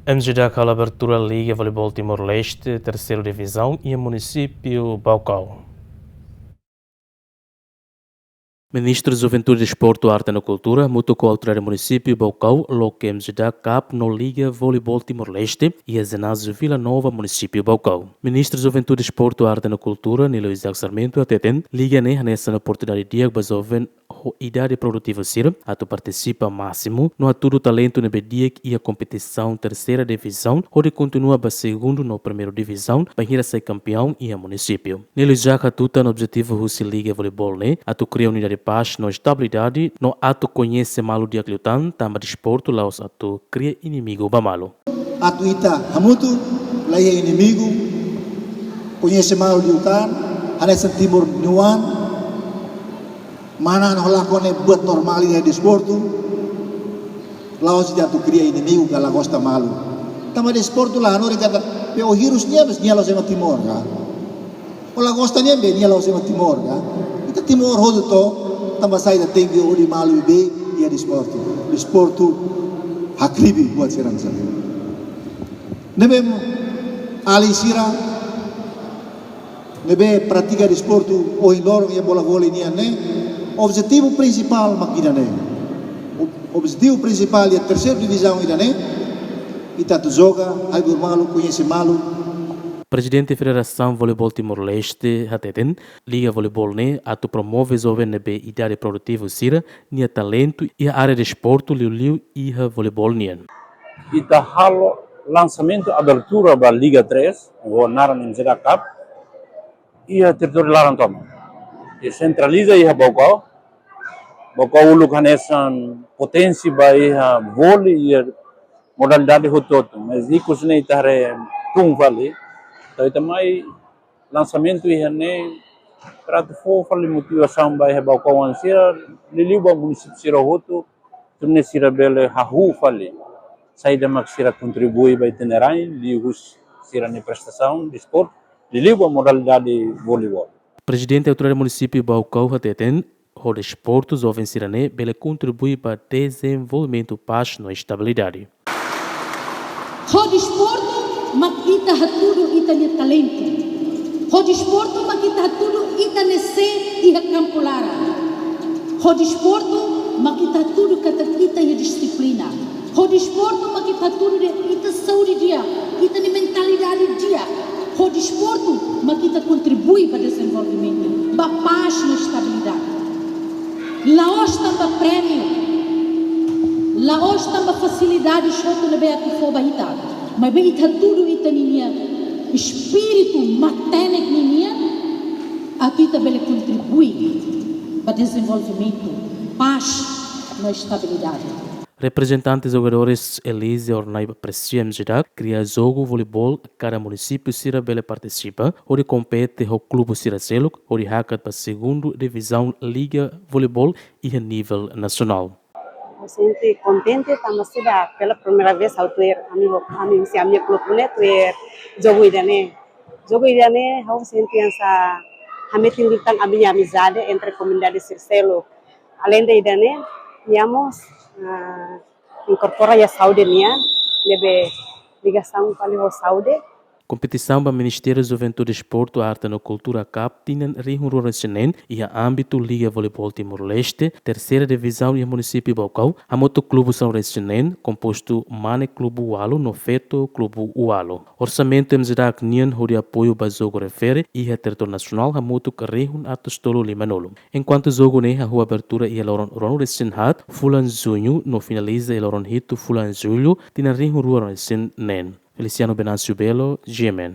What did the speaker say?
MJDAK a abertura Liga Volly Ball Timor-Leste, terceira divisão e Munisípiu Baucau. Ministro da Juventude, Desporto, Arte e Cultura, mutuou autorar o Munisípio Baucau, logo MJDAK no Liga Volly Ball Timor-Leste e a ginásio Vila Nova, Munisípio Baucau. Ministro da Juventude, Desporto, Arte e Cultura, Nilo Isaac Sarmento, atendem, Liga nessa oportunidade de que jovem idade produtiva sira, a tu participa máximo no atudo talento na BDIC e a competição terceira divisão, onde continua a segundo no primeira divisão, para ir a ser campeão e a município. Nilo já que atuta no objetivo Russi Liga Voleibol, né? A tu cria unidade de paz, no estabilidade, no ato conhece malo de aclutan, tamba desporto, lá os atu cria inimigo ba malo. Atu ita hamutu, lá é inimigo, conhece malo de utan, hanessa timur nuan, mana no lakone buat normal de desporto, laos dia tu cria inimigo que ela gosta malo. Tama desporto lá no regata peo hirus niebes nia laos ema timor ga. Ola gosta niebe nia laos ema timor ga. Ita timor hodo to tama sai da tembi ori malu be ia desporto. Desporto hakribi buat serang sana. Nebe ali sira nebe pratica desporto o indoro ia bola vôlei nia ne. Objetivo principal makina ne. Objetivo principal é a terceira divisão ida ne. Ita tu joga, ai malu conhece malu. Presidente da Federação Voleibol Timor-Leste, Hateten, Liga Voleibol ne, a tu promove jovem nebe idade produtiva sira, nia talento e a área de esporte liu e a voleibol nian. Ita halo lançamento abertura da Liga 3, o Naran MJDAK, e a território Larantoma. E centraliza e a Baucau. Baucau uluk hanesan potensi bai a vôlei e modalidade rototo, mas ikos nei tare tung vale. Então também lançamento e hane prato fo fale motivação bai a Baucau ansira liliu ba município sira roto, turne sira bele hahu fale. Saída mak sira contribui bai tenerai, lius sira ne prestação de esporte, liliu ba modalidade voleibol. Presidente da autoridade do município Baucau, Hateten, o desporto jovem sirané, ele contribui para o desenvolvimento paz e estabilidade. O desporto, makita haturo ita ni talento. O desporto, makita haturo ita ni se e campo lara. O desporto, makita haturo kata ita ni disciplina. O desporto, makita haturo ita saúde dia, ita ni mentalidade dia. O desporto, makita contribui para o desenvolvimento, para a paz e estabilidade. Laos também prêmio, Laos também facilidade, choto na beira que for bahitado. Mas bem ita tudo ita ninia espírito materno ninia, a tu ita bele contribui para o desenvolvimento, paz e estabilidade. Representantes jogadores Elise Ornai Presia MJDAK cria jogo voleibol cada município sira bele participa, onde compete o clube sira seluk, onde hakat para segunda divisão Liga Voleibol e a nível nacional. Me sinto contente, estamos pela primeira vez ao ter amigo se a minha clube né ter jogo idane, eu sinto essa a minha tindutan a minha amizade entre a comunidade Circelo, além da idane, íamos incorporar a saúde minha, leve ligação com a saúde. Competição para o Ministério da Juventude, Desporto, Arte e Cultura CAP tinha reunião e a âmbito Liga Volly Ball Timor-Leste, terceira divisão e município Baucau, a motoclube São Recenen, composto Mane Clube Ualo, no Feto Clube Ualo. Orçamento MJDAK Nian, de apoio para o jogo refere e a território nacional, a moto reunião Atostolo Limanolo. Enquanto o jogo ne, a rua abertura e a Loron Recenhat, Fulan Junho, no finaliza e Loron Hito Fulan Julho, tinha reunião Recenen. Feliciano Benasio Belo, GMN.